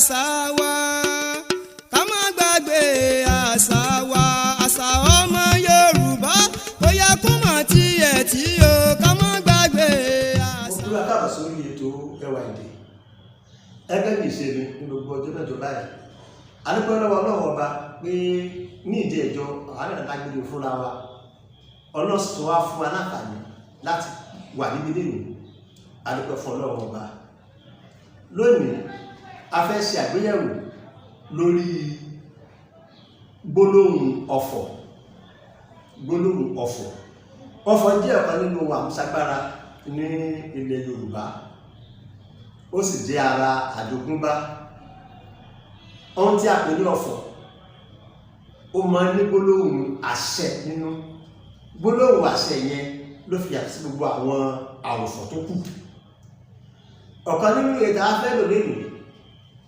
àṣà wa ká má gbàgbé àṣà wa àṣà ọmọ Yorùbá ó yẹ kó mọ̀ tiẹ̀ tí o ká má gbàgbé àṣà. mo dúró káàbọ̀ sórí ètò Ẹwà Èdè ẹgbẹ́ bíi ṣe mi ní gbogbo ọjọ́ mẹ́jọ báyìí adúpẹ́ lọ́wọ́ Ọlọ́run ọba pé ní ìdí ẹ̀jọ́ àwọn àdágbére fúnra wa ọlọ́sùn wa fún wa láǹfààní láti wà níbi nínú adúpẹ́ fún Ọlọ́run ọba. Lónìí a fẹ́ ṣe àgbéyẹ̀wò lórí gbólóhùn ọ̀fọ̀. Gbólóhùn ọ̀fọ̀ ọ̀fọ̀ jẹ́ ọ̀kan nínú àmúṣagbára ní ilẹ̀ Yorùbá ó sì jẹ́ ara àjogúnbá. Ohun tí a pè ní ọ̀fọ̀ ó máa ń ní gbólóhùn àṣẹ nínú. Gbólóhùn àṣẹ yẹn ló fi yàtọ̀ sí gbogbo àwọn àròfọ̀ tó kù. Ọ̀kan nínú èdè afẹ́lò lẹ́nu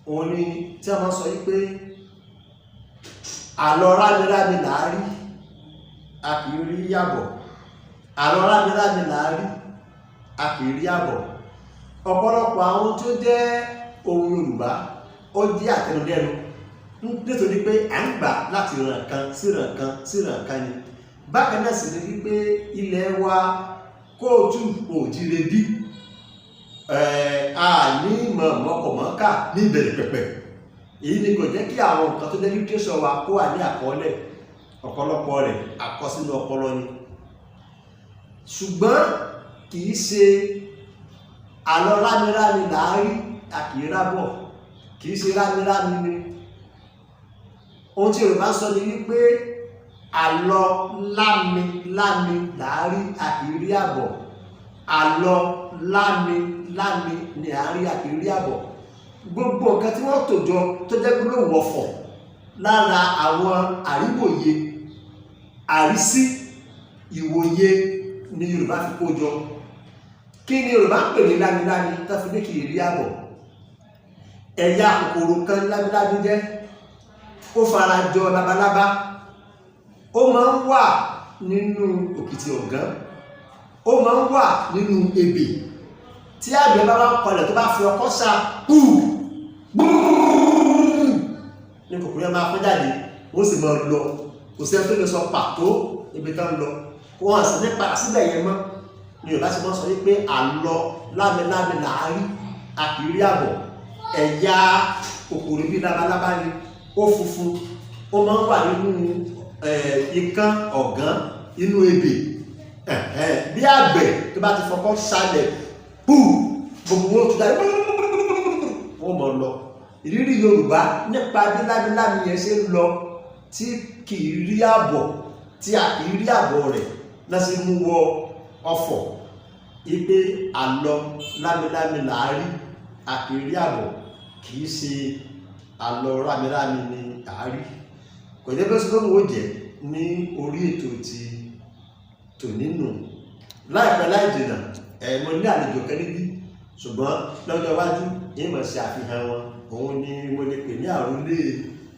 òun ni tí a máa sọ wípé àlọ́ rámirámi làárí a kì í rí yàbọ̀. Àlọ́ rámirámi làárí a kì í rí yàbọ̀. Ọ̀pọ̀lọpọ̀ àwọn tí ó jẹ́ ohun Yorùbá ó jẹ́ àtẹnudẹ́nu nítorí pé à ń gbà láti ìran kan sí ìran kan sí ìran kan ni. Bákan náà sì ni wípé ilẹ̀ wa kóòtù òjìrè bí a ní mọ̀mọ́kọ̀mọ́ká ní ìbẹ̀rẹ̀ pẹ̀pẹ̀. Èyí ni kò jẹ́ kí àwọn nǹkan tó jẹ́ lítírésọ̀ wa kó wà ní àkọọ́lẹ̀ ọ̀pọ̀lọpọ̀ rẹ̀ àkọsínú ọpọlọ ni. Ṣùgbọ́n kì í ṣe àlọ́ rámirámi làárí a kì í rábọ̀, kì í ṣe rámirámi ni. Ohun tí Yorùbá ń sọ ni wípé àlọ́ lámilámi làárí a kì í rí àbọ̀. Àlọ́ lámilámi ni àárí a kì í rí àbọ̀. Gbogbo nǹkan tí wọ́n tò jọ tó jẹ́ gbólóhùn ọ̀fọ̀ lára àwọn àríwòye àrísí ìwòye ni Yorùbá fi kó jọ. Kí ni Yorùbá ń pè ní lámilámi tó fi ní kì í rí àbọ̀? Ẹ̀yà kòkòrò kan lámilámi jẹ́, ó fara jọ labalábá, ó máa ń wà nínú òkìtì ọ̀gán, ó máa ń wà nínú ebè. Tí àgbẹ̀ bá kọlẹ̀ tó bá fi ọkọ́ sá ní kòkòrò yẹn máa fọ́n jáde, wọ́n sì máa lọ. Kò sí ẹni tó lè sọ pàtó ibi tán lọ, wọ́n sì ní padà síbẹ̀ yẹn mọ́. Ni Yorùbá sì máa sọ wípé àlọ́ lámilámi làárí a kì í rí àbọ̀. Ẹ̀yà kòkòrò bíi labalábá ni, ó funfun, ó máa ń wà nínú ikán ọ̀gán inú ebè. Bí àgbẹ̀ tó bá ti fọkọ́ ṣálẹ̀ gbogbo wọn tó dáa wọ́n mọ̀ lọ. Ìrírí Yorùbá nípa bí lámilámi yẹn ṣe ń lọ tí kì í rí àbọ̀, tí a kì í rí àbọ̀ rẹ̀ náà sì mú wọ ọ̀fọ̀. Ipe àlọ́ lámilámi làárí a kì í rí àbọ̀, kì í ṣe àlọ́ rámirámi ni àárí. Kò jẹ́ bẹ́ẹ̀ sọ́dọ̀ wò jẹ́ ní orí ètò ti tòní nù. Láìpẹ́ láì jìnnà mo ní àlejò kẹ́lẹ́bí, ṣùgbọ́n lọ́jọ́ iwájú yìí mọ̀ sí àfihàn wọn. Òun ni mo lè pè ní àròlé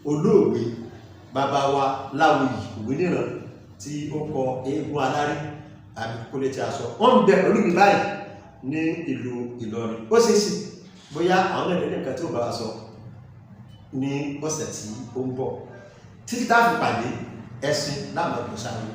olóògbé bàbá wa Láwùyí Ògúnníran tí ó kọ Eégún Aláré àbí Kólé tí a sọ. Wọ́n ń bẹ pẹ̀lú mi báyìí ní ìlú Ìlọrin. Ó ṣeé ṣe bóyá àwọn ẹ̀dẹ̀ nìkan tí ó bá wa sọ ní ọ̀sẹ̀ tí ó ń bọ̀. Títí tá a fi pàdé ẹṣin láàmú ẹ̀kọ́ sáré.